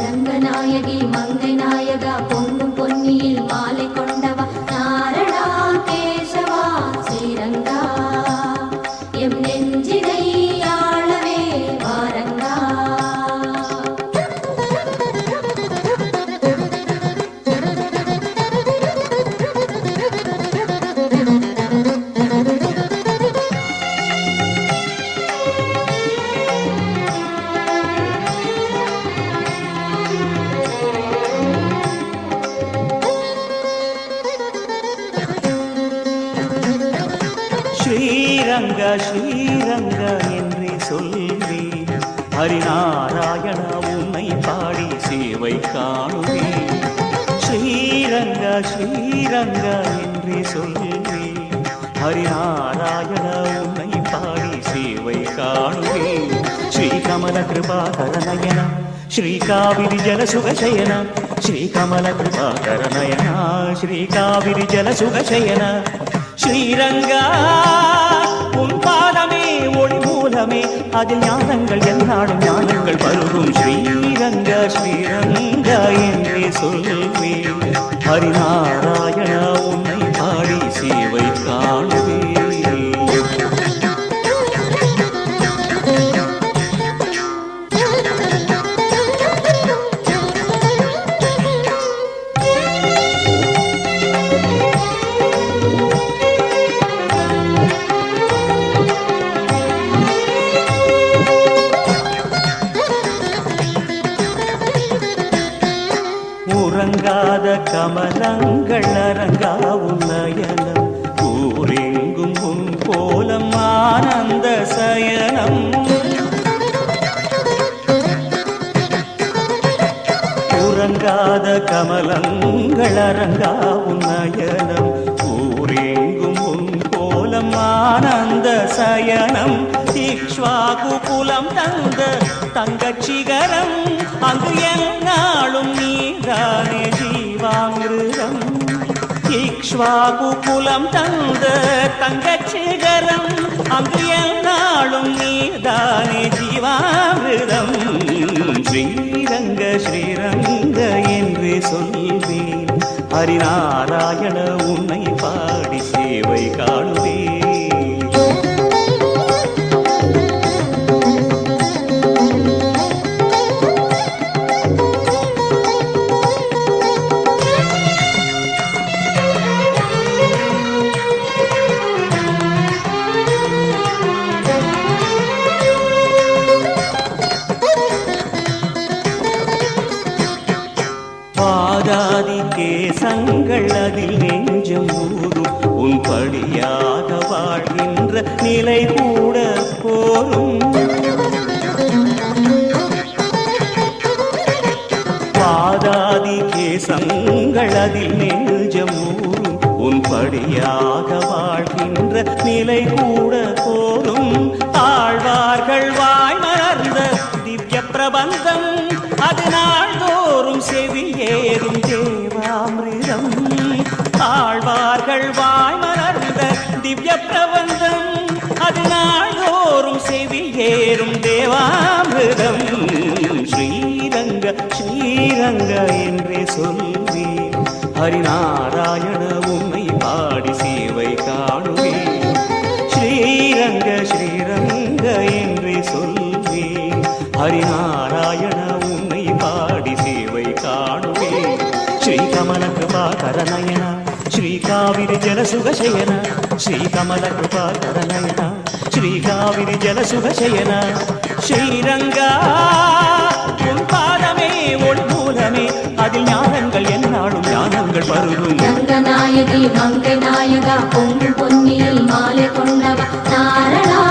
ரங்கநாயகி மங்கை நாயகா பொங்கும் பொன்னியில் மாலை கொண்டவா நாரணா கேசவா ஸ்ரீரங்கா எம் நெஞ்சினை ஆளவே வாரங்கா. ஸ்ரீரங்க ஸ்ரீரங்க என்றே சொல்வே ஹரிநாராயண உன்னை பாடி சேவை காணுவே. ஸ்ரீரங்க ஸ்ரீரங்க என்றே சொல்வே ஹரிநாராயண உன்னை பாடி சேவை காணுவே. ஸ்ரீகமல கிருபாகரநயன ஸ்ரீகாவிரி ஜலசுகசயன ஸ்ரீகமல கிருபாகரநயன ஸ்ரீகாவிரி ஜலசுகசயன. ஸ்ரீரங்கா உன் பாதமே ஒளி மூலமே அதில் ஞானங்கள் என்னாலும் ஞானங்கள் பருகும். ஸ்ரீரங்க ஸ்ரீரங்க என்றே சொல்வே ஹரிநாராயண உன்னை பாடி சேவை காணுவே. உறங்காத கமலங்கள் அரங்கா உன்னயனம் ஊரெங்கும் உன் போலம் ஆனந்த சயனம். உறங்காத கமலங்கள் அரங்கா உன்னயனம் ஊரெங்கும் உன் போலம் ஆனந்த சயனம். இக்ஷ்வாகு குலம் தந்த தங்கச்சிகரம் அங்கு என்னாலும் நீதானே ஜீவாமிருதம். இக்ஷ்வாகு குலம் தந்த தங்கச்சிகரம் அங்கு என்னாலும் நீதானே ஜீவாமிருதம். ஸ்ரீரங்க ஸ்ரீரங்க என்று சொல்வேன் ஹரிநாராயண உன்னை பாடி சேவை காணுவே. பாதாதி கேசங்கள் அதில் நெஞ்சம் ஊறும் உன் படியாக வாழ்கின்ற நிலை கூட போரும். பாதாதி கேசங்கள் அதில் நெஞ்சம் ஊறும் உன் படியாக வாழ்கின்ற நிலை கூட போரும். ஆழ்வார்கள் வாய் மலர்ந்த திவ்ய பிரபந்தம் அது நாள்தோறும் செவியேறும் தேவாமிருதம். ஆழ்வார்கள் வாய் மலர்ந்த திவ்ய பிரபந்தம் அது நாள்தோறும் செவியேறும் தேவாமிருதம். ஸ்ரீரங்க ஸ்ரீரங்க என்றே சொல்வே ஹரிநாராயண உன்னை பாடி சேவை காணுவே. ஸ்ரீரங்க ஸ்ரீரங்க என்றே சொல்வே ஹரிநாராயண உன்னை பாடி சேவை காணுவே. ஸ்ரீகமல கிருபாகரநயன ஸ்ரீகாவிரி ஜலசுகசயன ஸ்ரீகமல கிருபாகரநயன ஸ்ரீகாவிரி ஜலசுகசயன. ஸ்ரீரங்கா உன் பாதமே ஒளி மூலமே அதில் ஞானங்கள் என்னாலும் ஞானங்கள் பருகும். ரங்கநாயகி மங்கை நாயகா பொங்கும் பொன்னியில் மாலை கொண்டவா நாரணா